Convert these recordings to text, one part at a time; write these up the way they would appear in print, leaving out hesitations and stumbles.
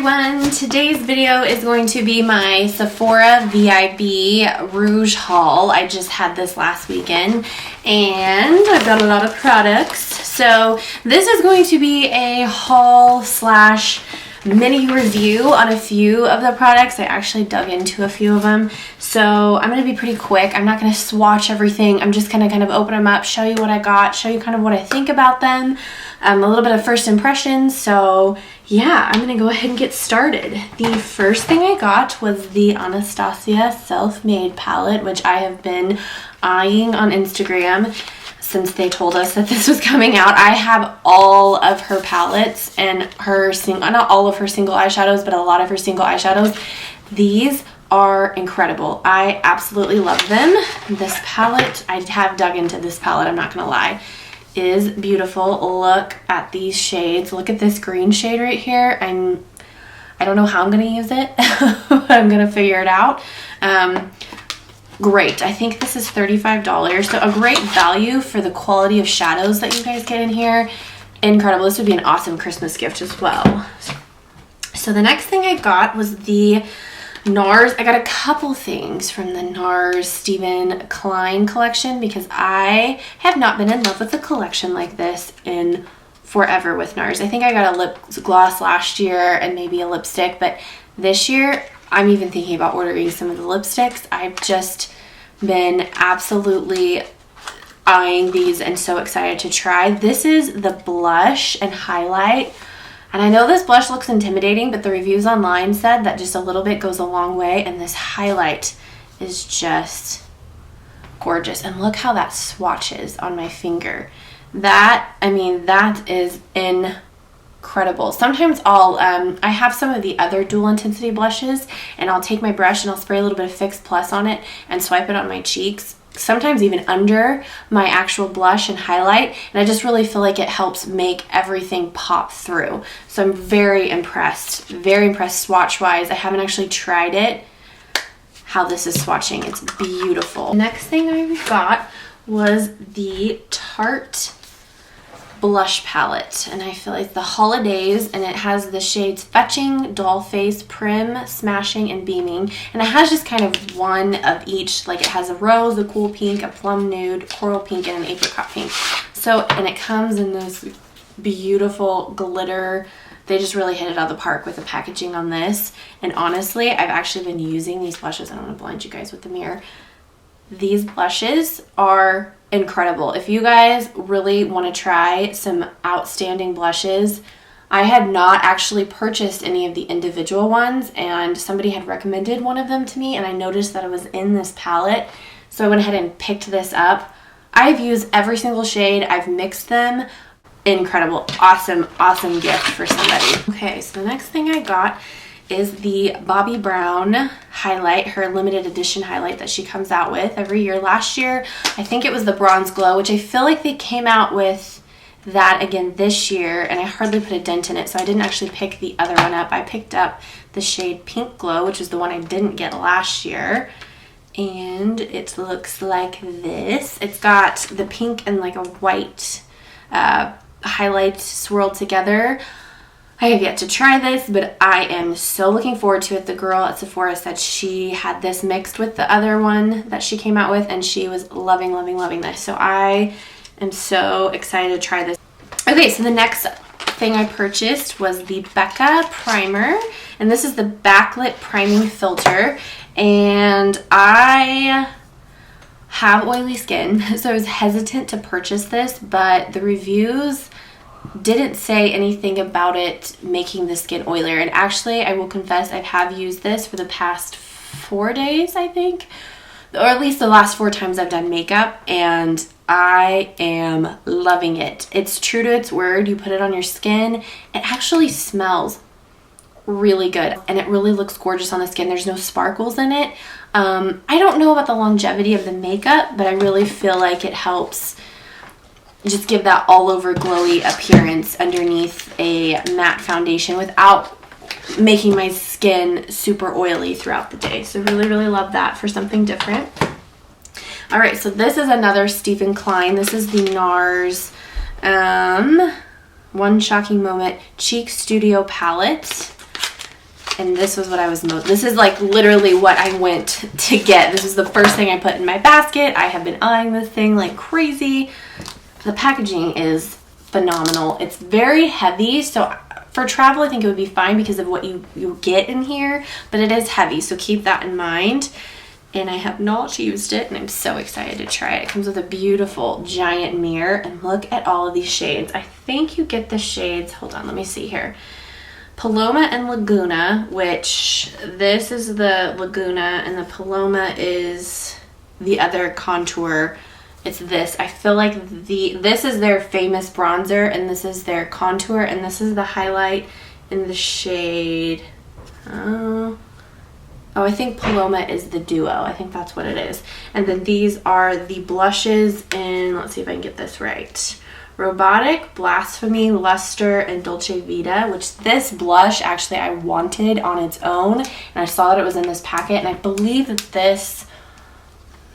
everyone, today's video is going to be my Sephora VIB Rouge haul. I just had this last weekend and I've got a lot of products. So this is going to be a haul slash mini review on a few of the products. I actually dug into a few of them. So I'm going to be pretty quick. I'm not going to swatch everything. I'm just going to kind of open them up, show you what I got, show you kind of what I think about them, a little bit of first impressions. So yeah, I'm going to go ahead and get started. The first thing I got was the Anastasia Self-Made palette, which I have been eyeing on Instagram since they told us that this was coming out. I have all of her palettes and her not all of her single eyeshadows, but a lot of her single eyeshadows. These are incredible. I absolutely love them. This palette, I have dug into this palette, I'm not gonna lie, is beautiful. Look at these shades. Look at this green shade right here. I don't know how I'm gonna use it, but I'm gonna figure it out. Great. I think this is $35, so a great value for the quality of shadows that you guys get in here. Incredible. This would be an awesome Christmas gift as well. So the next thing I got was the Nars. I got a couple things from the Nars Steven Klein collection because I have not been in love with a collection like this in forever with Nars. I think I got a lip gloss last year and maybe a lipstick, but this year I'm even thinking about ordering some of the lipsticks. I've just been absolutely eyeing these and so excited to try. This is the blush and highlight. And I know this blush looks intimidating, but the reviews online said that just a little bit goes a long way. And this highlight is just gorgeous. And look how that swatches on my finger. That is incredible. Sometimes I have some of the other dual intensity blushes and I'll take my brush and I'll spray a little bit of Fix Plus on it and swipe it on my cheeks, sometimes even under my actual blush and highlight, and I just really feel like it helps make everything pop through. So I'm very impressed swatch wise. I haven't actually tried it, how this is swatching. It's beautiful. Next thing I got was the Tarte blush palette, and I feel like the holidays, and it has the shades Fetching, Doll Face, Prim, Smashing, and Beaming, and it has just kind of one of each. Like it has a rose, a cool pink, a plum nude, coral pink, and an apricot pink. So, and it comes in this beautiful glitter. They just really hit it out of the park with the packaging on this. And honestly, I've actually been using these blushes. I don't want to blind you guys with the mirror. These blushes are incredible. If you guys really want to try some outstanding blushes, I had not actually purchased any of the individual ones, and somebody had recommended one of them to me, and I noticed that it was in this palette, so I went ahead and picked this up. I've used every single shade. I've mixed them. Incredible. Awesome gift for somebody. Okay, so the next thing I got is the Bobbi Brown highlight, her limited edition highlight that she comes out with every year. Last year, I think it was the Bronze Glow, which I feel like they came out with that again this year, and I hardly put a dent in it, so I didn't actually pick the other one up. I picked up the shade Pink Glow, which is the one I didn't get last year, and it looks like this. It's got the pink and like a white highlight swirled together. I have yet to try this, but I am so looking forward to it. The girl at Sephora said she had this mixed with the other one that she came out with, and she was loving this. So I am so excited to try this. Okay, so the next thing I purchased was the Becca Primer, and this is the Backlight Priming Filter, and I have oily skin, so I was hesitant to purchase this, but the reviews didn't say anything about it making the skin oilier. And actually, I will confess, I have used this for the past 4 days, I think, or at least the last 4 times I've done makeup, and I am loving it. It's true to its word. You put it on your skin, it actually smells really good, and it really looks gorgeous on the skin. There's no sparkles in it. I don't know about the longevity of the makeup, but I really feel like it helps just give that all over glowy appearance underneath a matte foundation without making my skin super oily throughout the day. So really love that for something different. All right, so this is another Steven Klein. This is the Nars One Shocking Moment Cheek Studio palette. And this was what I was this is like literally what I went to get. This is the first thing I put in my basket. I have been eyeing this thing like crazy. The packaging is phenomenal. It's very heavy, so for travel I think it would be fine because of what you get in here, but it is heavy, so keep that in mind. And I have not used it, and I'm so excited to try it. It comes with a beautiful giant mirror, and look at all of these shades. I think you get the shades, hold on, let me see here. Paloma and Laguna, which this is the Laguna, and the Paloma is the other contour. It's this. I feel like this is their famous bronzer, and this is their contour, and this is the highlight in the shade. Oh, I think Paloma is the duo. I think that's what it is. And then these are the blushes in, let's see if I can get this right. Robotic, Blasphemy, Luster, and Dolce Vita, which this blush actually I wanted on its own. And I saw that it was in this packet, and I believe that this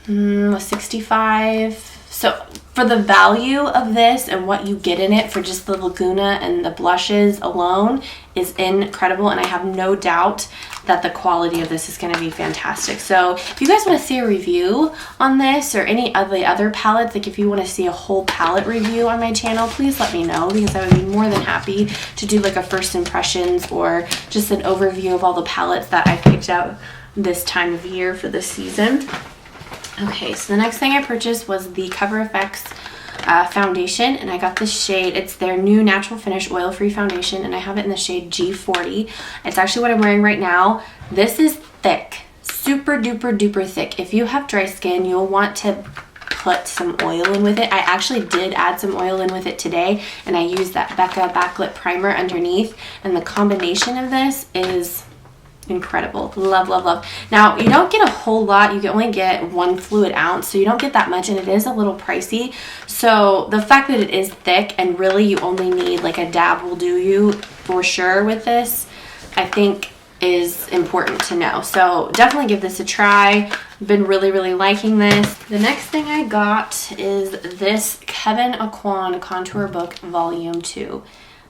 was $65. So for the value of this and what you get in it for just the Laguna and the blushes alone is incredible, and I have no doubt that the quality of this is going to be fantastic. So if you guys want to see a review on this or any of the other palettes, like if you want to see a whole palette review on my channel, please let me know, because I would be more than happy to do like a first impressions or just an overview of all the palettes that I picked out this time of year for this season. Okay, so the next thing I purchased was the Cover FX foundation, and I got this shade. It's their new natural finish oil-free foundation, and I have it in the shade G40. It's actually what I'm wearing right now. This is thick, super duper duper thick. If you have dry skin, you'll want to put some oil in with it. I actually did add some oil in with it today, and I used that Becca Backlight Primer underneath, and the combination of this is incredible. Love, love, love. Now, you don't get a whole lot. You can only get 1 fluid ounce, so you don't get that much, and it is a little pricey. So the fact that it is thick and really you only need like a dab will do you for sure with this, I think is important to know. So definitely give this a try. I've been really, really liking this. The next thing I got is this Kevyn Aucoin Contour Book Volume 2.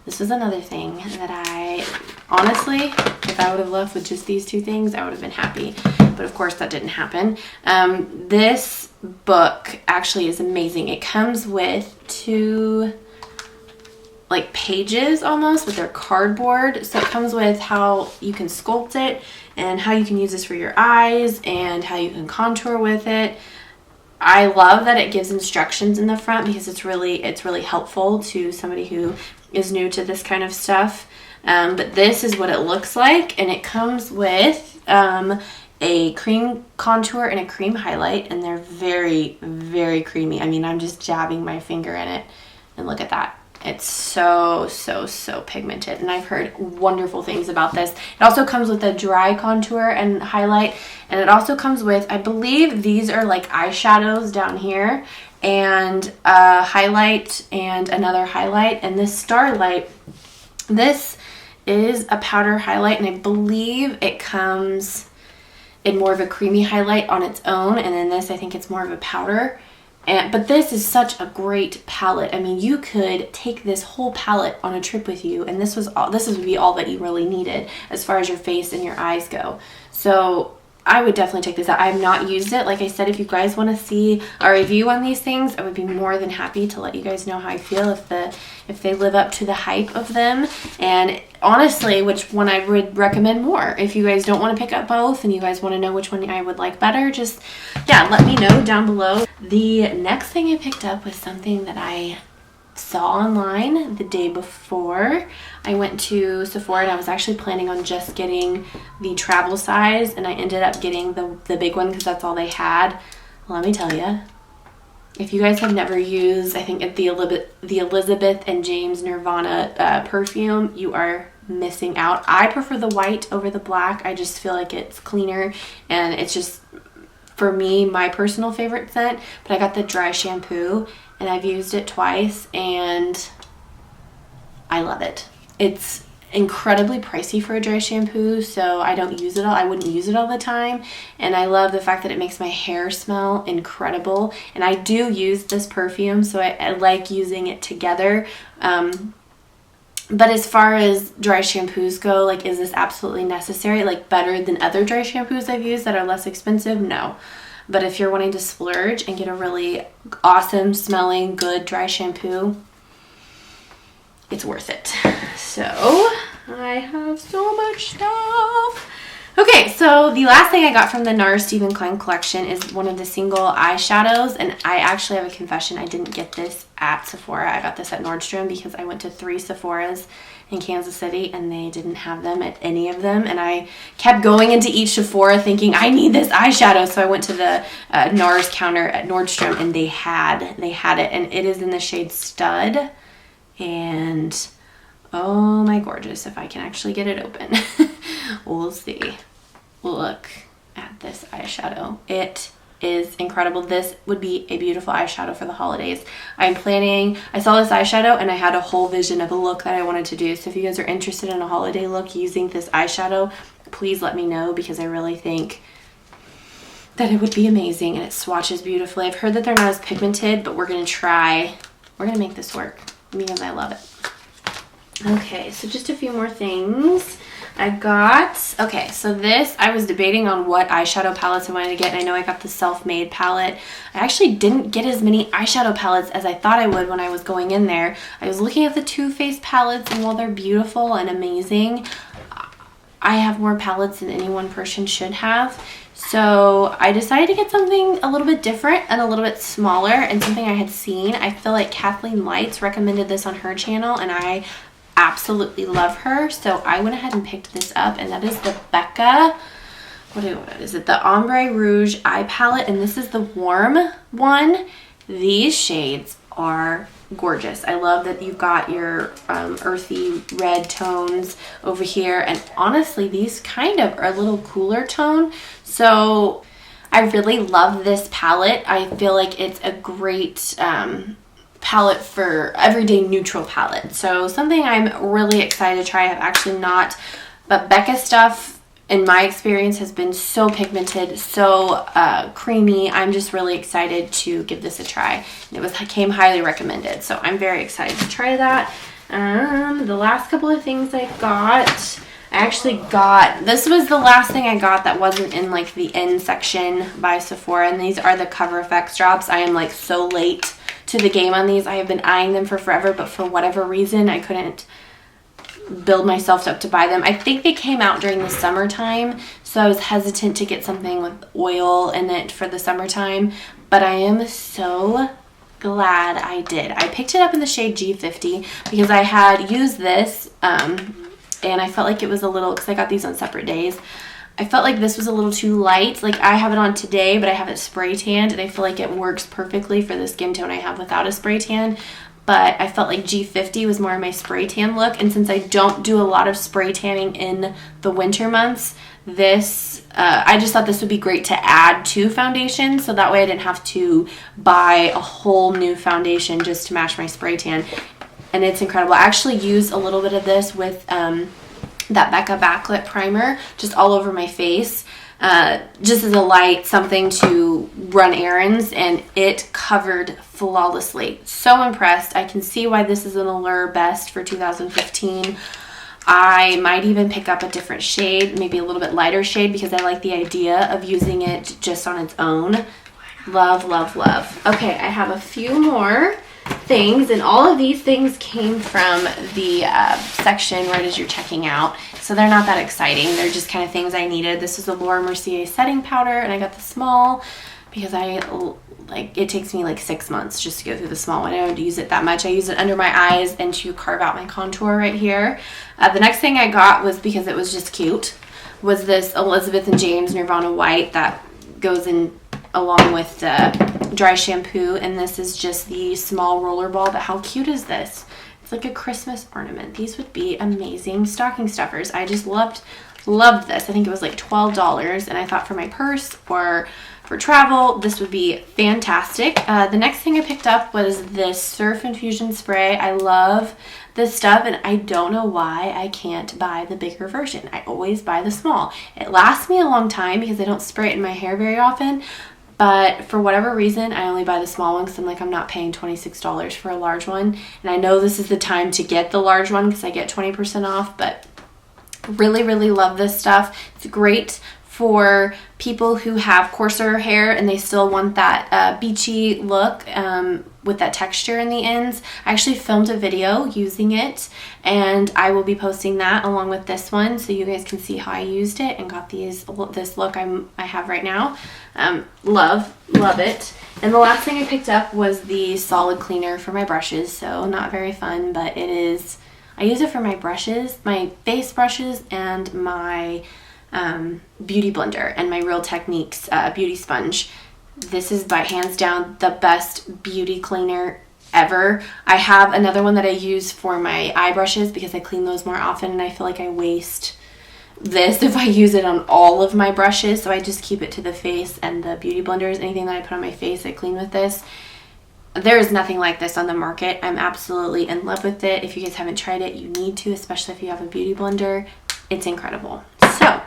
This was another thing that I, honestly, if I would have left with just these two things, I would have been happy. But of course that didn't happen. This book actually is amazing. It comes with 2 like pages almost, with their cardboard. So it comes with how you can sculpt it and how you can use this for your eyes and how you can contour with it. I love that it gives instructions in the front, because it's really helpful to somebody who is new to this kind of stuff. But this is what it looks like, and it comes with a cream contour and a cream highlight, and they're very, very creamy. I mean, I'm just jabbing my finger in it, and look at that. It's so, so, so pigmented, and I've heard wonderful things about this. It also comes with a dry contour and highlight, and it also comes with, I believe these are like eyeshadows down here, and a highlight and another highlight. And this Starlight, this is a powder highlight, and I believe it comes in more of a creamy highlight on its own, and then this, I think it's more of a powder. But this is such a great palette. I mean, you could take this whole palette on a trip with you, and this would be all that you really needed as far as your face and your eyes go. So I would definitely check this out. I have not used it. Like I said, if you guys want to see a review on these things, I would be more than happy to let you guys know how I feel, if they live up to the hype of them. And honestly, which one I would recommend more. If you guys don't want to pick up both and you guys want to know which one I would like better, just, yeah, let me know down below. The next thing I picked up was something that I saw online the day before. I went to Sephora, and I was actually planning on just getting the travel size, and I ended up getting the big one because that's all they had. Let me tell you, if you guys have never used, I think the Elizabeth and James Nirvana perfume, you are missing out. I prefer the white over the black. I just feel like it's cleaner, and it's just, for me, my personal favorite scent. But I got the dry shampoo, and I've used it twice, and I love it. It's incredibly pricey for a dry shampoo, so I don't use it all. I wouldn't use it all the time, and I love the fact that it makes my hair smell incredible. And I do use this perfume, so I like using it together. But as far as dry shampoos go, like, is this absolutely necessary? Like, better than other dry shampoos I've used that are less expensive? No. But if you're wanting to splurge and get a really awesome smelling, good dry shampoo, it's worth it. So, I have so much stuff. Okay, so the last thing I got from the Nars Steven Klein collection is one of the single eyeshadows, and I actually have a confession. I didn't get this at Sephora. I got this at Nordstrom because I went to 3 Sephoras in Kansas City and they didn't have them at any of them, and I kept going into each Sephora thinking I need this eyeshadow. So I went to the Nars counter at Nordstrom and they had it, and it is in the shade Stud, and oh my gorgeous, if I can actually get it open. We'll see. Look at this eyeshadow. It is incredible. This would be a beautiful eyeshadow for the holidays. I saw this eyeshadow and I had a whole vision of a look that I wanted to do. So if you guys are interested in a holiday look using this eyeshadow, please let me know, because I really think that it would be amazing and it swatches beautifully. I've heard that they're not as pigmented, but we're gonna make this work because I love it. Okay, so just a few more things. Okay, so this, I was debating on what eyeshadow palettes I wanted to get, and I know I got the Self-Made palette. I actually didn't get as many eyeshadow palettes as I thought I would when I was going in there. I was looking at the Too Faced palettes, and while they're beautiful and amazing, I have more palettes than any one person should have. So I decided to get something a little bit different and a little bit smaller, and something I had seen. I feel like Kathleen Lights recommended this on her channel, and I absolutely love her, so I went ahead and picked this up, and that is the Becca, what is it, the Ombre Rouge eye palette, and this is the warm one. These shades are gorgeous. I love that you've got your earthy red tones over here, and honestly these kind of are a little cooler tone, so I really love this palette. I feel like it's a great palette for everyday neutral palette. So something I'm really excited to try. I've actually not, but Becca stuff in my experience has been so pigmented, so creamy. I'm just really excited to give this a try. It came highly recommended, so I'm very excited to try that. The last couple of things I actually got, this was the last thing I got that wasn't in like the end section by Sephora, and these are the Cover FX drops. I am like so late to the game on these. I have been eyeing them for forever, but for whatever reason I couldn't build myself up to buy them. I think they came out during the summertime, so I was hesitant to get something with oil in it for the summertime, but I am so glad I did. I picked it up in the shade G50 because I had used this and I felt like it was a little, because I got these on separate days, I felt like this was a little too light. Like, I have it on today, but I have it spray tanned, and I feel like it works perfectly for the skin tone I have without a spray tan. But I felt like G50 was more of my spray tan look, and since I don't do a lot of spray tanning in the winter months, I just thought this would be great to add to foundation, so that way I didn't have to buy a whole new foundation just to match my spray tan. And it's incredible. I actually used a little bit of this with that Becca Backlight primer just all over my face, just as a light something to run errands, and it covered flawlessly. So impressed. I can see why this is an Allure Best for 2015. I might even pick up a different shade, maybe a little bit lighter shade, because I like the idea of using it just on its own. Love, love, love. Okay, I have a few more things, and all of these things came from the section right as you're checking out, so they're not that exciting. They're just kind of things I needed. This is a Laura Mercier setting powder, and I got the small because it takes me like 6 months just to go through the small one. I don't use it that much. I use it under my eyes and to carve out my contour right here. The next thing I got was, because it was just cute, was this Elizabeth and James Nirvana White that goes in along with the dry shampoo, and this is just the small rollerball. But how cute is this? It's like a Christmas ornament. These would be amazing stocking stuffers. I just loved this. I think it was like $12, and I thought for my purse or for travel this would be fantastic. The next thing I picked up was this Surf Infusion spray. I love this stuff, and I don't know why I can't buy the bigger version. I always buy the small. It lasts me a long time because I don't spray it in my hair very often, but for whatever reason, I only buy the small one because I'm like, I'm not paying $26 for a large one. And I know this is the time to get the large one because I get 20% off, but really, really love this stuff. It's great for people who have coarser hair and they still want that beachy look with that texture in the ends. I actually filmed a video using it, and I will be posting that along with this one so you guys can see how I used it and got this look I have right now. Love it. And the last thing I picked up was the solid cleaner for my brushes. So not very fun, but it is. I use it for my brushes, my face brushes, and my beauty blender and my Real Techniques beauty sponge. This is by hands down the best beauty cleaner ever. I have another one that I use for my eye brushes because I clean those more often, and I feel like I waste this if I use it on all of my brushes, so I just keep it to the face and the beauty blenders. Anything that I put on my face I clean with this. There is nothing like this on the market. I'm absolutely in love with it. If you guys haven't tried it, you need to, especially if you have a beauty blender. It's incredible. So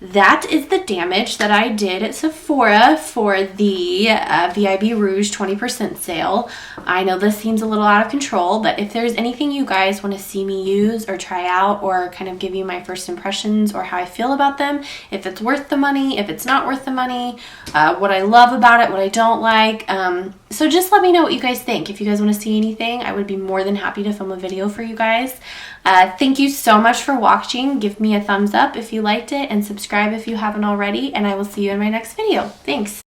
that is the damage that I did at Sephora for the VIB Rouge 20% sale. I know this seems a little out of control, but if there's anything you guys want to see me use or try out, or kind of give you my first impressions or how I feel about them, if it's worth the money, if it's not worth the money, what I love about it, what I don't like. So just let me know what you guys think. If you guys want to see anything, I would be more than happy to film a video for you guys. Thank you so much for watching. Give me a thumbs up if you liked it, and subscribe if you haven't already, and I will see you in my next video. Thanks.